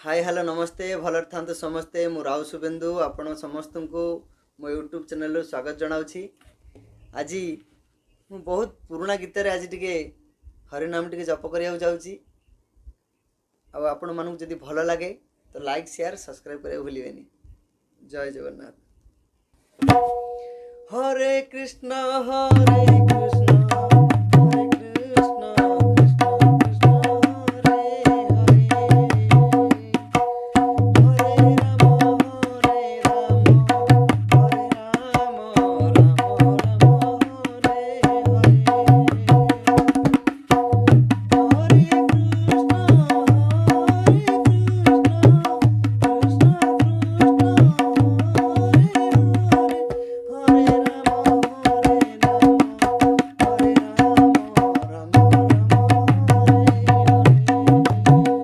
Hi hello नमस्ते भलर थांतु समस्ते मु राव शुभेन्दु आपण समस्त को मो यूट्यूब चैनल स्वागत जनाऊँगी। आज मु बहुत पुराना गीत रे आज टिके हरिनाम टिके जप करिया जाऊँगी। आपण मानू जदि भल लगे तो लाइक शेयर सब्सक्राइब करिया भूलिबेनी। जय जगन्नाथ। हरे कृष्ण